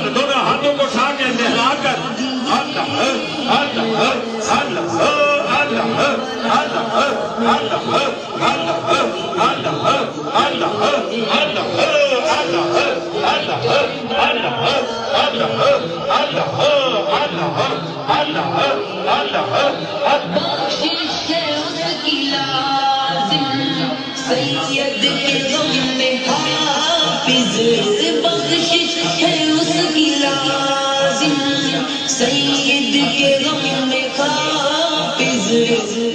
دونوں ہاتھوں کو سامنے سے ہلا کر بخشش ہے اس کی لازم سید کے غم میں حافظ بخشش ہے اس کی لازم سید کے غم میں حافظ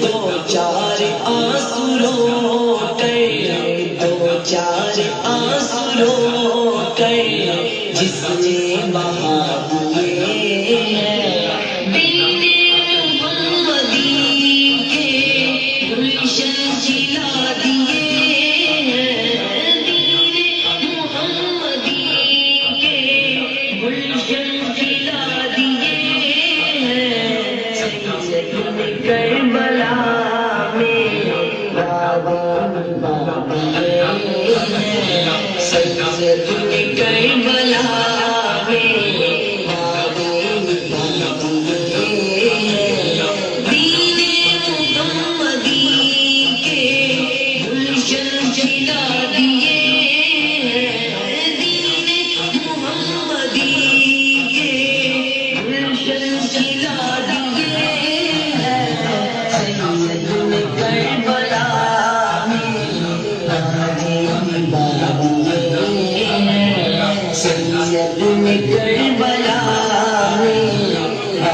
دو چار آنسو رو کر دو چار آنسو رو کر جس نے بہا دیے ہیں سید کربلا میں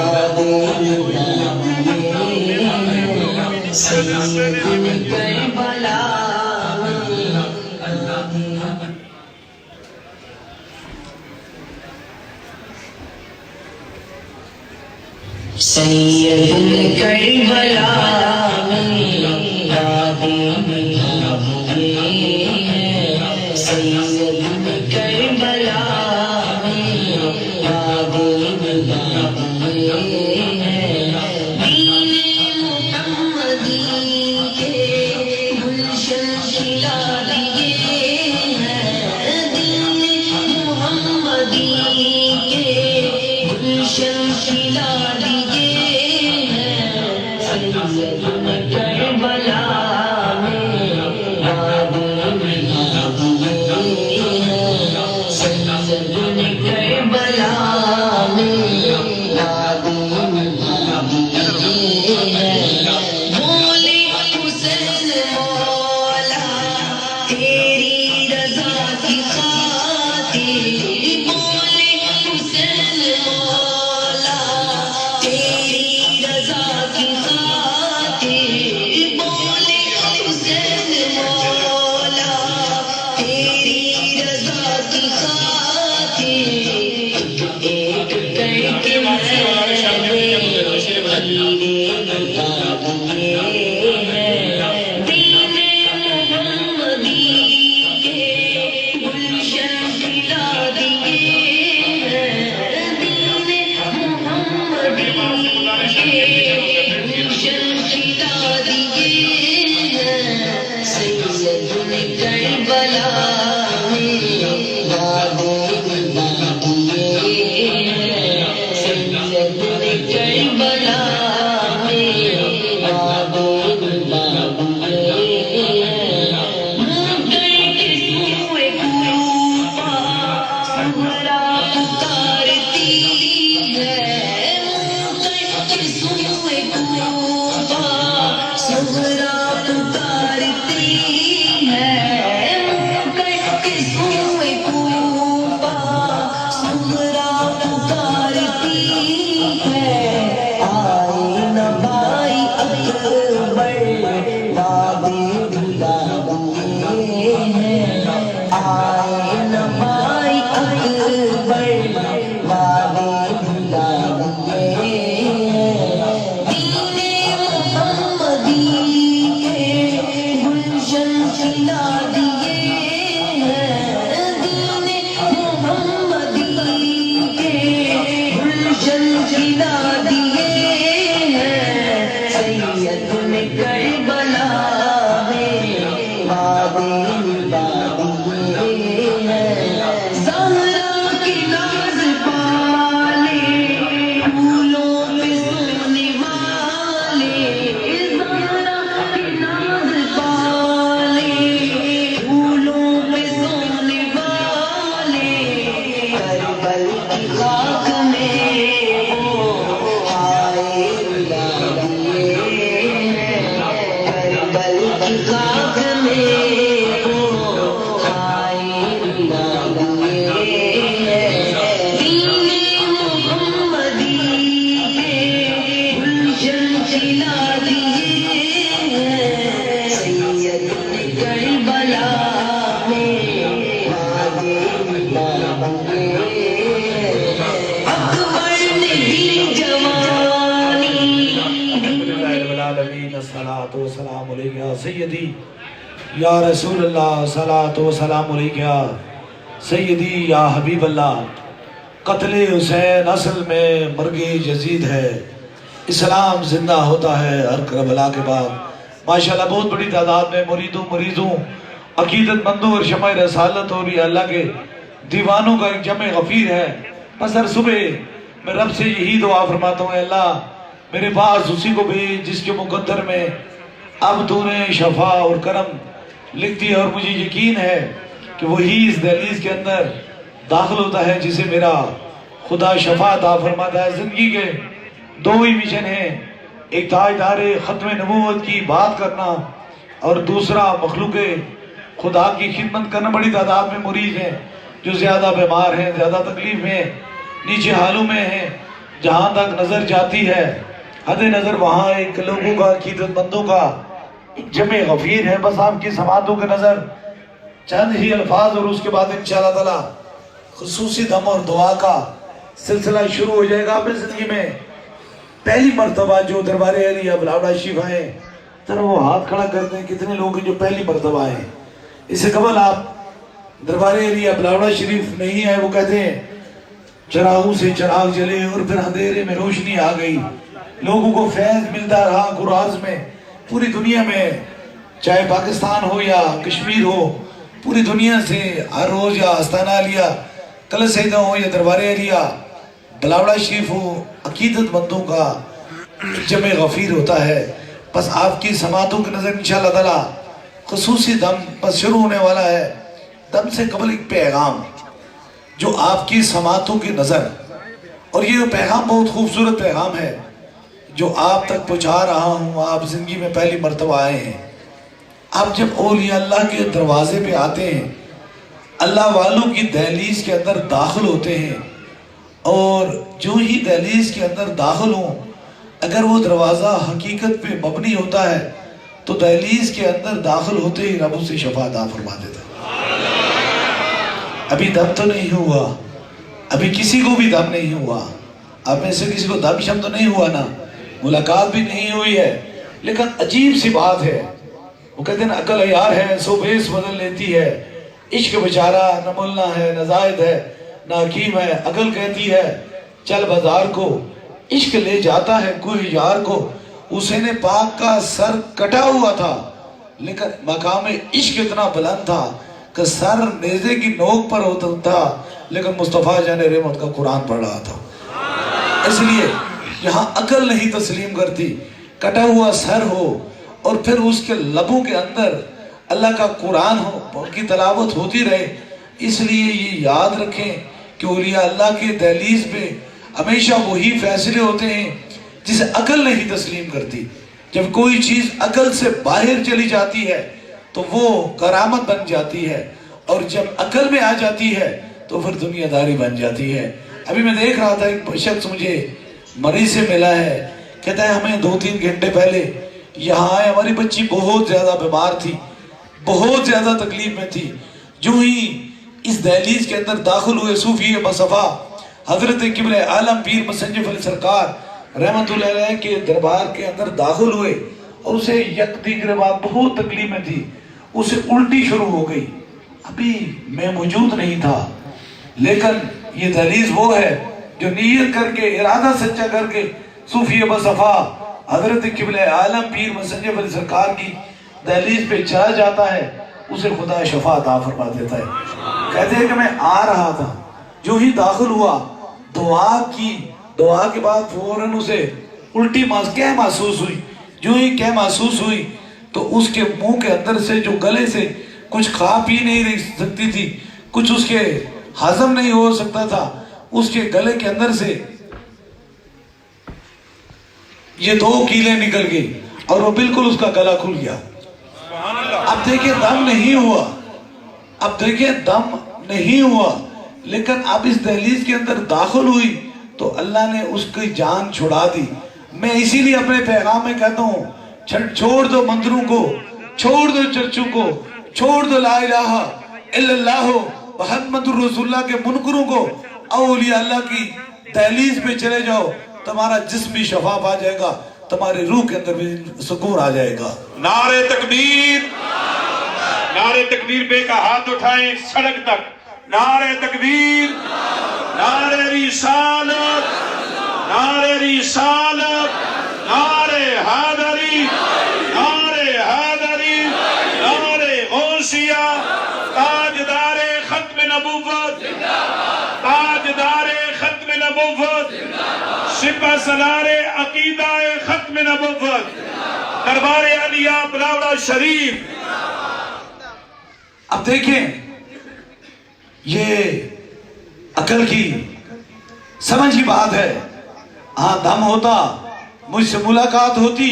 یادیں سید کربلا میں یادیں دین محمدی کے گلشن کھلا دیے ہیں دین محمدی کے گلشن کھلا دیے کربلا میں یادیں کربلا میں بولے حسین مولا تیری رضا کی خاطر بولے حسین مولا تیری رضا کی خاطر بولے حسین مولا تیری رضا کی خاطر ایک کر کے دین محمدی کے گلشن کھلا دیے اکبر نہیں جوانی الصلاۃ والسلام علیک یا سیدی یا رسول اللہ، الصلاۃ والسلام علیک یا سیدی یا حبیب اللہ۔ قتل حسین اصل میں مرگ یزید ہے، اسلام زندہ ہوتا ہے ہر کربلا کے بعد۔ ماشاءاللہ بہت بڑی تعداد میں مریدوں عقیدت مندوں اور شمع رسالت اور یہ اللہ کے دیوانوں کا ایک جمع غفیر ہے۔ بس ہر صبح میں رب سے یہی دعا فرماتا ہوں، اے اللہ میرے پاس اسی کو بھیج جس کے مقدر میں اب تو نے شفا اور کرم لکھ دیا، اور مجھے یقین ہے کہ وہی اس دہلیز کے اندر داخل ہوتا ہے جسے میرا خدا شفا عطا فرماتا ہے۔ زندگی کے دو ہی مشن ہیں، ایک تاجدار ختم نبوت کی بات کرنا اور دوسرا مخلوق خدا کی خدمت کرنا۔ بڑی تعداد میں مریض ہیں جو زیادہ بیمار ہیں، زیادہ تکلیف میں، نیچے حالوں میں ہیں۔ جہاں تک نظر جاتی ہے حد نظر وہاں ایک لوگوں کا عقیدت مندوں کا ایک جمع غفیر ہے۔ بس آپ کی سماعتوں کے نظر چند ہی الفاظ اور اس کے بعد انشاءاللہ تعالی خصوصی دم اور دعا کا سلسلہ شروع ہو جائے گا۔ اپنی زندگی میں پہلی مرتبہ جو دربار عالیہ بلاوڑا شریف آئے ذرا وہ ہاتھ کھڑا کرتے ہیں، کتنے لوگ ہیں جو پہلی مرتبہ آئے ہیں؟ اس سے قبل آپ دربار عالیہ بلاوڑا شریف نہیں آئے، وہ کہتے ہیں چراغوں سے چراغ جلے اور پھر اندھیرے میں روشنی آ گئی، لوگوں کو فیض ملتا رہا قراز میں۔ پوری دنیا میں چاہے پاکستان ہو یا کشمیر ہو، پوری دنیا سے ہر روز یا آستانہ عالیہ کل سیدہ ہو یا دربار عالیہ بلاوڑا شریف ہو، عقیدت مندوں کا جمع غفیر ہوتا ہے۔ بس آپ کی سماعتوں کی نظر انشاءاللہ تعالی خصوصی دم بس شروع ہونے والا ہے۔ دم سے قبل ایک پیغام جو آپ کی سماعتوں کی نظر، اور یہ پیغام بہت خوبصورت پیغام ہے جو آپ تک پہنچا رہا ہوں۔ آپ زندگی میں پہلی مرتبہ آئے ہیں، آپ جب اولیاء اللہ کے دروازے پہ آتے ہیں، اللہ والوں کی دہلیز کے اندر داخل ہوتے ہیں، اور جو ہی دہلیز کے اندر داخل ہوں، اگر وہ دروازہ حقیقت پہ مبنی ہوتا ہے تو دہلیز کے اندر داخل ہوتے ہی رب اسے شفا عطا فرما دیتا ہے۔ ابھی دم تو نہیں ہوا، ابھی کسی کو بھی دم نہیں ہوا، آپ میں سے کسی کو دم شم تو نہیں ہوا نا، ملاقات بھی نہیں ہوئی ہے، لیکن عجیب سی بات ہے۔ وہ کہتے ہیں عقل عیار ہے سو بیس بدل لیتی ہے، عشق بیچارہ نہ ملنا ہے نہ زائد ہے نہ حکیم ہے۔ عقل کہتی ہے چل بازار کو، عشق لے جاتا ہے کوئی یار کو۔ حسین پاک کا سر کٹا ہوا تھا لیکن مقام عشق اتنا بلند تھا کہ سر نیزے کی نوک پر ہوتا تھا لیکن مصطفیٰ جان رحمت کا قرآن پڑھ رہا تھا۔ اس لیے یہاں عقل نہیں تسلیم کرتی، کٹا ہوا سر ہو اور پھر اس کے لبوں کے اندر اللہ کا قرآن ہو، ان کی تلاوت ہوتی رہے۔ اس لیے یہ یاد رکھیں کہ اولیاء اللہ کے دہلیز پہ ہمیشہ وہی فیصلے ہوتے ہیں جسے عقل نہیں تسلیم کرتی۔ جب کوئی چیز عقل سے باہر چلی جاتی ہے تو وہ کرامت بن جاتی ہے، اور جب عقل میں آ جاتی ہے تو پھر دنیا داری بن جاتی ہے۔ ابھی میں دیکھ رہا تھا ایک شخص مجھے مریض سے ملا ہے، کہتا ہے ہمیں 2-3 گھنٹے پہلے یہاں آئے، ہماری بچی بہت زیادہ بیمار تھی، بہت زیادہ تکلیف میں تھی۔ جو ہی اس دہلیز کے اندر داخل ہوئے صوفی مصطفیٰ حضرت قبلہ عالم پیر مسنجف علی سرکار رحمت اللہ علیہ کے دربار کے اندر داخل ہوئے، اور اسے یک دیگر بعد بہت تکلیف میں تھی، اسے الٹی شروع ہو گئی۔ ابھی میں موجود نہیں تھا، لیکن یہ دہلیز وہ ہے جو نیت کر کے ارادہ سچا کر کے صوفی مصطفیٰ حضرت قبلہ عالم پیر مسنجف علی سرکار کی دہلیز پہ چلا جاتا ہے، اسے خدا شفا عطا فرما دیتا ہے۔ کہتے ہیں کہ میں آ رہا تھا، جو ہی داخل ہوا دعا کی، دعا کے بعد فوراً اسے الٹی کہہ محسوس ہوئی۔ جو ہی کہہ محسوس ہوئی تو اس کے منہ کے اندر سے جو گلے سے کچھ کھا پی نہیں رہ سکتی تھی، کچھ اس کے ہضم نہیں ہو سکتا تھا، اس کے گلے کے اندر سے یہ 2 کیلیں نکل گئی اور وہ بالکل اس کا گلا کھل گیا۔ اب دیکھیں دم نہیں ہوا، اب دیکھیں دم نہیں ہوا، لیکن اب اس دہلیز کے اندر داخل ہوئی تو اللہ نے اس کی جان چھڑا دی۔ میں اسی لیے اپنے پیغام میں کہتا ہوں چھوڑ دو مندروں کو، چھوڑ دو چرچوں کو، چھوڑ دو لا الہ الا اللہ محمد رسول اللہ کے منکروں کو اولیاء اللہ کی دہلیز پہ چلے جاؤ، تمہارا جسم بھی شفا پا جائے گا، تمہاری روح کے اندر بھی سکون آ جائے گا۔ نعرہ تکبیر، نعرہ تکبیر بے کا ہاتھ اٹھائیں سڑک تک، نعرہ تکبیر، نعرہ رسالت، نعرہ رسالت، نعرہ حیدری، نعرہ حیدری، نعرہ غوثیہ، تاجدار ختم نبوت، تاجدار ختم نبوت، سپہ سالار عقیدہ ختم نبوت، دربار علیہ بلاوڑا شریف۔ اب دیکھیں، یہ عقل کی سمجھ کی بات ہے۔ ہاں دم ہوتا، مجھ سے ملاقات ہوتی،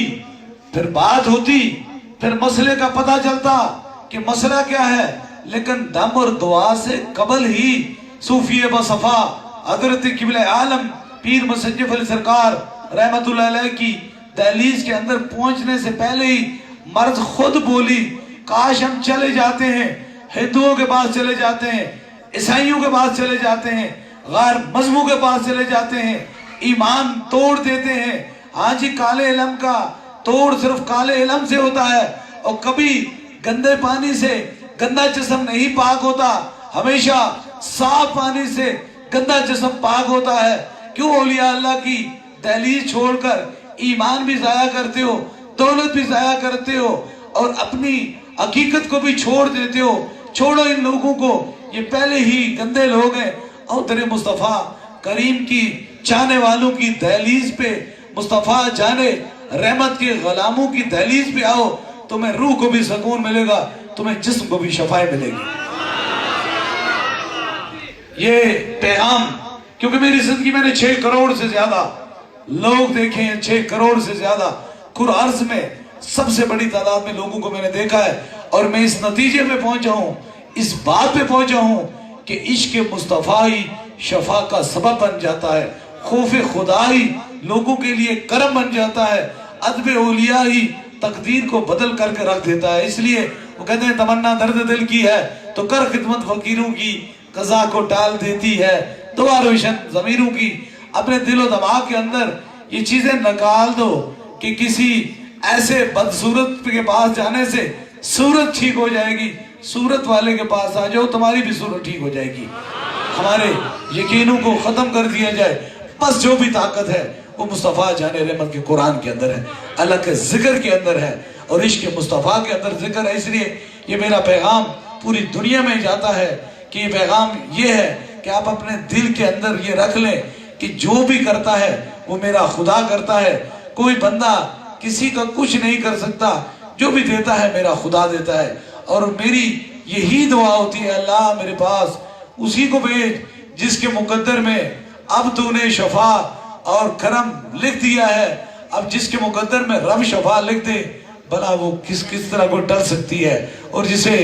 پھر بات ہوتی، پھر مسئلے کا پتہ چلتا کہ مسئلہ کیا ہے، لیکن دم اور دعا سے قبل ہی صوفی بصفا حضرت قبلہ عالم پیر مسنجف علی سرکار رحمت اللہ علیہ کی دہلیز کے اندر پہنچنے سے پہلے ہی مرد خود بولی، کاش ہم چلے جاتے ہیں، ہندوؤں کے پاس چلے جاتے ہیں، عیسائیوں کے پاس چلے جاتے ہیں، غیر مذہبوں کے پاس چلے جاتے ہیں، ایمان توڑ دیتے ہیں۔ ہاں جی، کالے علم کا توڑ صرف کالے علم سے ہوتا ہے، اور کبھی گندے پانی سے گندا جسم نہیں پاک ہوتا، ہمیشہ صاف پانی سے گندا جسم پاک ہوتا ہے۔ کیوں اولیاء اللہ کی دہلیز چھوڑ کر ایمان بھی ضائع کرتے ہو، دولت بھی ضائع کرتے ہو، اور اپنی حقیقت کو بھی چھوڑ دیتے ہو؟ چھوڑو ان لوگوں کو، یہ پہلے ہی گندے لوگ ہیں۔ اور در مصطفیٰ کریم کی چاہنے والوں کی دہلیز پہ، مصطفیٰ جانے رحمت کے غلاموں کی دہلیز پہ آؤ، تمہیں روح کو بھی سکون ملے گا، تمہیں جسم کو بھی شفاء ملے گی۔ یہ پیغام، کیونکہ میری زندگی میں نے 6 کروڑ سے زیادہ لوگ دیکھے ہیں، 6 کروڑ سے زیادہ عرض میں سب سے بڑی تعداد میں لوگوں کو میں نے دیکھا ہے، اور میں اس نتیجے پہ پہنچا ہوں، اس بات پہ پہنچا ہوں کہ عشق مصطفیٰ ہی شفا کا سبب بن جاتا ہے، خوف خدا ہی لوگوں کے لیے کرم بن جاتا ہے، ادب اولیاء ہی تقدیر کو بدل کر کے رکھ دیتا ہے۔ اس لیے وہ کہتے ہیں تمنا درد دل کی ہے تو کر خدمت فقیروں کی، قضا کو ٹال دیتی ہے دعا روشن ضمیروں کی۔ اپنے دل و دماغ کے اندر یہ چیزیں نکال دو کہ کسی ایسے بدصورت کے پاس جانے سے صورت ٹھیک ہو جائے گی، صورت والے کے پاس آ جاؤ، تمہاری بھی صورت ٹھیک ہو جائے گی۔ ہمارے یقینوں کو ختم کر دیا جائے، بس جو بھی طاقت ہے وہ مصطفیٰ جان رحمت کے قرآن کے اندر ہے، اللہ کے ذکر کے اندر ہے، اور عشق مصطفیٰ کے اندر ذکر ہے۔ اس لیے یہ میرا پیغام پوری دنیا میں جاتا ہے کہ یہ پیغام یہ ہے کہ آپ اپنے دل کے اندر یہ رکھ لیں کہ جو بھی کرتا ہے وہ میرا خدا کرتا ہے، کوئی بندہ کسی کا کچھ نہیں کر سکتا، جو بھی دیتا ہے میرا خدا دیتا ہے۔ اور میری یہی دعا ہوتی ہے، اللہ میرے پاس اسی کو بھیج جس کے مقدر میں اب تو نے شفا اور کرم لکھ دیا ہے، اب جس کے مقدر میں رب شفا لکھ دے، بھلا وہ کس طرح کو ٹل سکتی ہے، اور جسے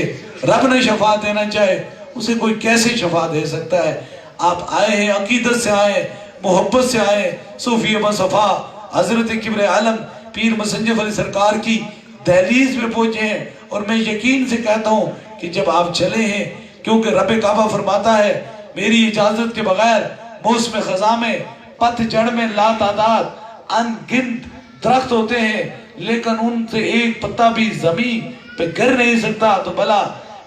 رب نے شفا دینا چاہے اسے کوئی کیسے شفا دے سکتا ہے۔ آپ آئے ہیں، عقیدت سے آئے، محبت سے آئے، صوفی بصفا حضرت قبلہ عالم پیر مسنجف علی سرکار کی دہلیز میں پہنچے ہیں، اور میں یقین سے کہتا ہوں کہ جب آپ چلے ہیں، کیونکہ رب کعبہ فرماتا ہے میری اجازت کے بغیر موسم خزاں میں پت جڑ میں لا تعداد ان گنت درخت ہوتے ہیں، لیکن ان سے ایک پتا بھی زمین پہ گر نہیں سکتا، تو بھلا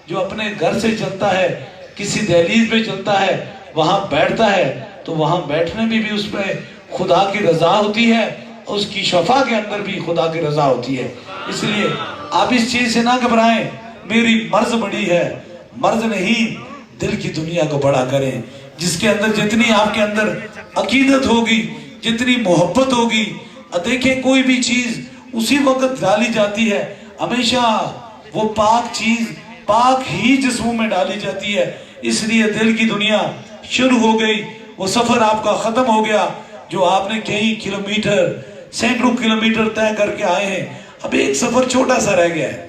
جو اپنے گھر سے چلتا ہے، کسی دہلیز پہ چلتا ہے، وہاں بیٹھتا ہے، تو وہاں بیٹھنے میں بھی اس پہ خدا کی رضا ہوتی ہے، اس کی شفا کے اندر بھی خدا کی رضا ہوتی ہے۔ اس لیے آپ اس چیز سے نہ گھبرائیں، میری مرض بڑی ہے، مرض نہیں، دل کی دنیا کو بڑا کریں، جس کے اندر جتنی آپ کے اندر عقیدت ہوگی، جتنی محبت ہوگی، دیکھیں کوئی بھی چیز اسی وقت ڈالی جاتی ہے، ہمیشہ وہ پاک چیز پاک ہی جسموں میں ڈالی جاتی ہے۔ اس لیے دل کی دنیا شروع ہو گئی، وہ سفر آپ کا ختم ہو گیا، جو آپ نے کئی کلومیٹر سینکڑوں کلومیٹر طے کر کے آئے ہیں، اب ایک سفر چھوٹا سا رہ گیا ہے،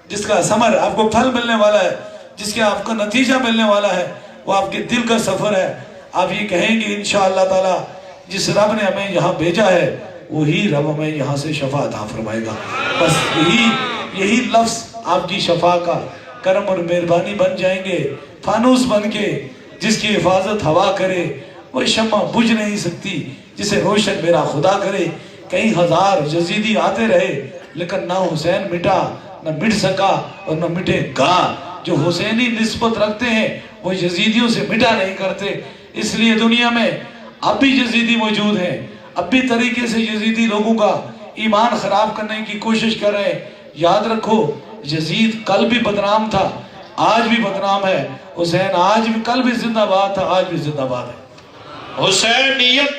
جس کا ثمر آپ کو پھل ملنے والا ہے، جس کے آپ کا نتیجہ ملنے والا ہے، وہ آپ کے دل کا سفر ہے۔ آپ یہ کہیں گے انشاءاللہ تعالی جس رب نے ہمیں یہاں بھیجا ہے وہی رب ہمیں یہاں سے شفا عطا فرمائے گا۔ بس یہی لفظ آپ کی شفا کا کرم اور مہربانی بن جائیں گے، فانوس بن کے جس کی حفاظت ہوا کرے، وہ شمع بجھ نہیں سکتی جسے روشن میرا خدا کرے۔ کئی ہزار یزیدی آتے رہے لیکن نہ حسین مٹا، نہ مٹ سکا اور نہ مٹے گا۔ جو حسینی نسبت رکھتے ہیں وہ یزیدیوں سے مٹا نہیں کرتے۔ اس لیے دنیا میں اب بھی یزیدی موجود ہیں، اب بھی طریقے سے یزیدی لوگوں کا ایمان خراب کرنے کی کوشش کر رہے ہیں۔ یاد رکھو یزید کل بھی بدنام تھا، آج بھی بدنام ہے۔ حسین آج بھی، کل بھی زندہ باد تھا، آج بھی زندہ باد ہے۔ حسینیت،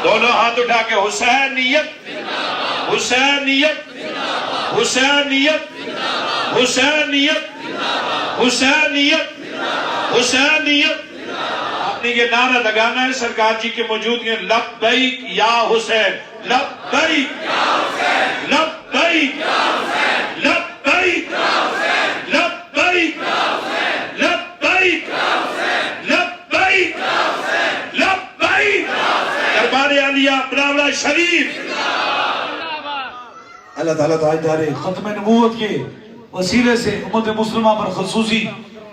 دونوں ہاتھ اٹھا کے حسینیت، حسینیت، حسینیت، حسینیت، حسینیت، حسینیت۔ آپ نے یہ نعرہ لگانا ہے سرکار جی کے موجودگی میں، لبیک یا حسین، لبیک یا حسین، لبیک یا حسین، لبیک یا حسین، لبیک یا حسین، لبیک یا حسین، لبیک یا حسین، لبیک یا حسین۔ دربار عالیہ بلاولہ شریف۔ اللہ تعالیٰ تاجدار ختم نبوت کے وسیلے سے امت مسلمہ پر خصوصی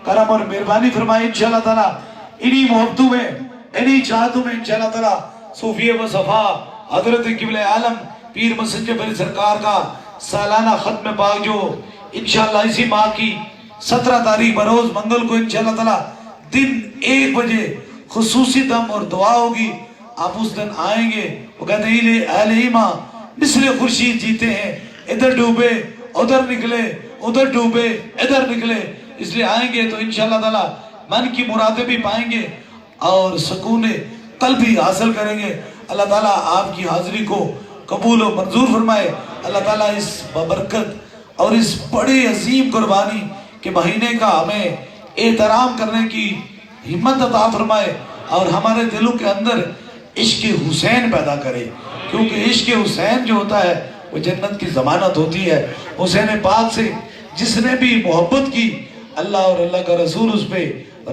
کرم اور مہربانی فرمائے انشاءاللہ تعالیٰ۔ انہی محبتوں میں، انہی چاہتوں میں انشاءاللہ تعالیٰ صوفی و صفا حضرت قبلہ عالم پیر مسنجر علی سرکار کا سالانہ ختم پاک جو انشاءاللہ اسی ماہ کی 17 تاریخ بروز منگل کو انشاءاللہ تعالیٰ دن 1 بجے خصوصی دم اور دعا ہوگی۔ آپ اس دن آئیں گے، وہ کہتے ہیں اہل ایمان مثل خورشید جیتے ہیں، ادھر ڈوبے ادھر نکلے، ادھر ڈوبے ادھر نکلے۔ اس لیے آئیں گے تو انشاءاللہ تعالیٰ من کی مرادیں بھی پائیں گے اور سکون قلب بھی حاصل کریں گے۔ اللہ تعالیٰ آپ کی حاضری کو قبول و منظور فرمائے۔ اللہ تعالیٰ اس ببرکت اور اس بڑے عظیم قربانی کے مہینے کا ہمیں احترام کرنے کی ہمت عطا فرمائے اور ہمارے دلوں کے اندر عشق حسین پیدا کرے، کیونکہ عشق حسین جو ہوتا ہے وہ جنت کی ضمانت ہوتی ہے۔ حسین پاک سے جس نے بھی محبت کی اللہ اور اللہ کا رسول اس پہ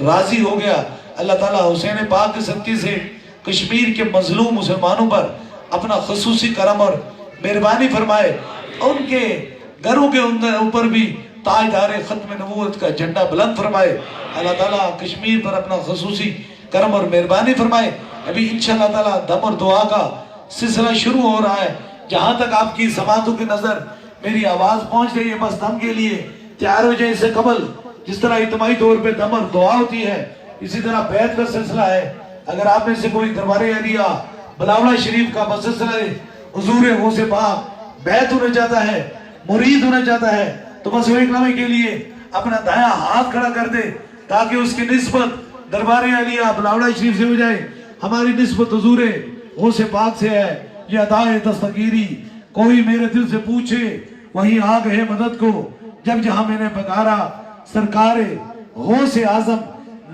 راضی ہو گیا۔ اللہ تعالیٰ حسین پاک کے صدقے سے کشمیر کے مظلوم مسلمانوں پر اپنا خصوصی کرم اور مہربانی فرمائے، ان کے گھروں کے اوپر بھی تاجدار ختم نبوت کا جھنڈا بلند فرمائے۔ اللہ تعالیٰ کشمیر پر اپنا خصوصی کرم اور مہربانی فرمائے۔ ابھی انشاءاللہ تعالیٰ دم اور دعا کا سلسلہ شروع ہو رہا ہے۔ جہاں تک آپ کی سماعتوں کی نظر میری آواز پہنچ رہی ہے، بس دم کے لیے تیار ہو جائیں۔ اس سے قبل جس طرح اجتماعی طور پہ دم اور دعا ہوتی ہے، اسی طرح بیعت کا سلسلہ ہے۔ اگر آپ میں سے کوئی دربار عالیہ بلاولہ شریف کا بسلسلہ حضور غوث پاک بیعت ہونا چاہتا ہے، مرید ہونا چاہتا ہے، تو بس ایک لمحے کے لیے اپنا دایاں ہاتھ کھڑا کر دے تاکہ اس کی نسبت دربار عالیہ بلاولہ شریف سے ہو جائے۔ ہماری نسبت حضور غوث پاک سے ہے۔ یہ ادائے دستگیری کوئی میرے دل سے پوچھے، وہیں آ گئے مدد کو جب جہاں میں نے پکارا۔ سرکار غوث اعظم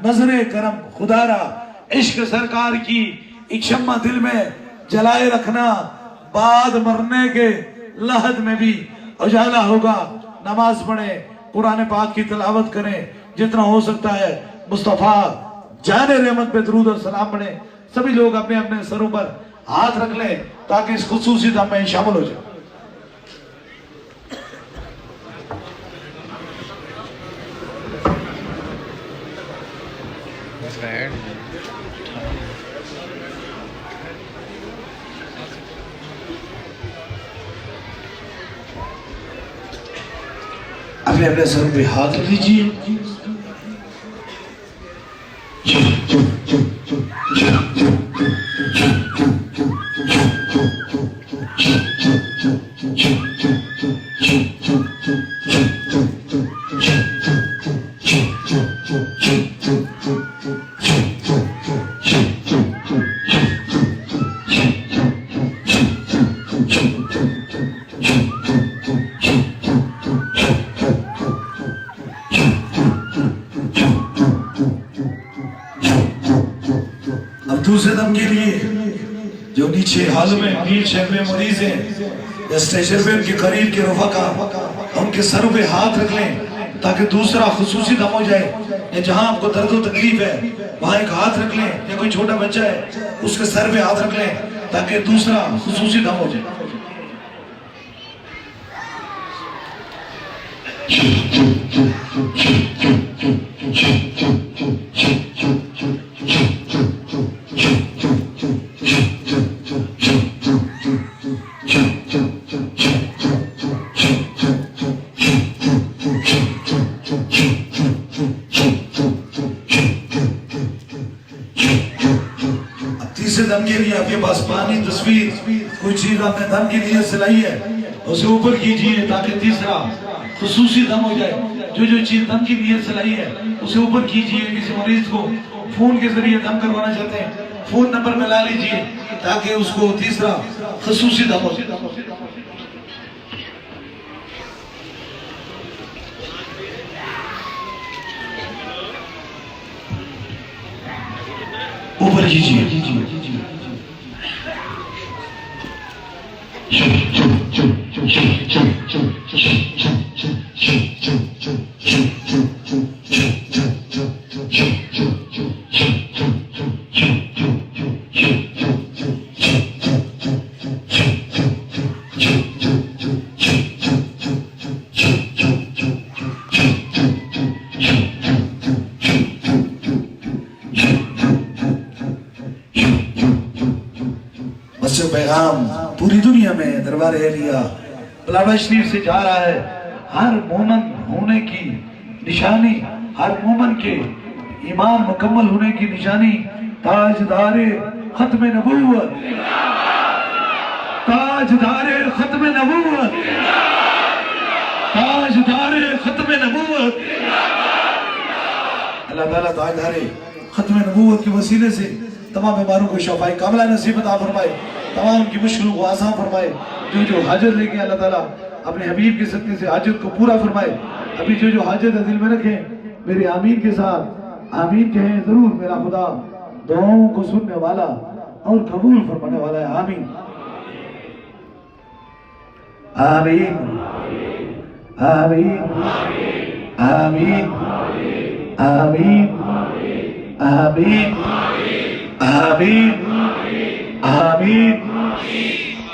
نظر کرم خدا را، عشق سرکار کی ایک شمع دل میں جلائے رکھنا، بعد مرنے کے لحد میں بھی اجالا ہوگا۔ نماز پڑھیں، قرآن پاک کی تلاوت کریں، جتنا ہو سکتا ہے مصطفیٰ جان رحمت پہ درود اور سلام پڑھیں۔ سبھی لوگ اپنے اپنے سروں پر ہاتھ رکھ لیں تاکہ اس خصوصی دم میں شامل ہو جائے۔ اپنے اپنے سروں پہ ہاتھ رکھ لیجیے۔ دوسرے دم کے لیے جو نیچے حال میں نیچ شہر میں مریض ہیں یا اسٹیشن پہ ان کے قریب کے رفقا ان کے سر پہ ہاتھ رکھ لیں تاکہ دوسرا خصوصی دم ہو جائے۔ یا جہاں آپ کو درد و تکلیف ہے وہاں ایک ہاتھ رکھ لیں، یا کوئی چھوٹا بچہ ہے اس کے سر پہ ہاتھ رکھ لیں تاکہ دوسرا خصوصی دم ہو جائے۔ تیسرے دم کے لیے آپ کے پاس پانی تصویر کوئی چیز آپ نے دم کی نیت سے لائی ہے اسے اوپر کیجئے تاکہ تیسرا خصوصی دم ہو جائے. جو چیز دم کی نیت سے لائی ہے اسے اوپر کیجئے. کسی مریض کو فون کے ذریعے دم کروانا چاہتے ہیں فون نمبر میں لا لیجئے تاکہ اس کو تیسرا خصوصی دم ہو جائے. اوپر کیجئے. مسجد پیغام پوری دنیا میں دربار اہلیہ بلاڈا شریف سے جا رہا ہے. ہر مومن ہونے کی نشانی, ہر مومن کے ایمان مکمل ہونے کی نشانی تاجدار ختم نبوت, تاجدار ختم نبوت, تاجدار ختم نبوت. اللہ تعالیٰ تاجدار ختم نبوت کے وسیلے سے تمام بیماروں کو شفاء کاملہ نصیب عطا فرمائے, تمام کی مشکلوں کو آسان فرمائے. جو حاجت لے کے اللہ تعالیٰ اپنے حبیب کے صدقے سے حاجت کو پورا فرمائے. ابھی جو حاجت دل میں رکھیں میرے آمین کے ساتھ آمین کہیں ضرور. میرا خدا دعاؤں کو سننے والا اور قبول فرمانے والا ہے. آمین آمین آمین آمین آمین آمین آمین آمین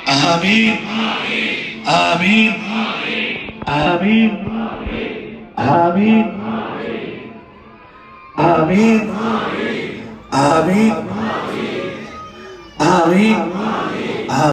آمین آمین آمین آمین آمین آمین آمین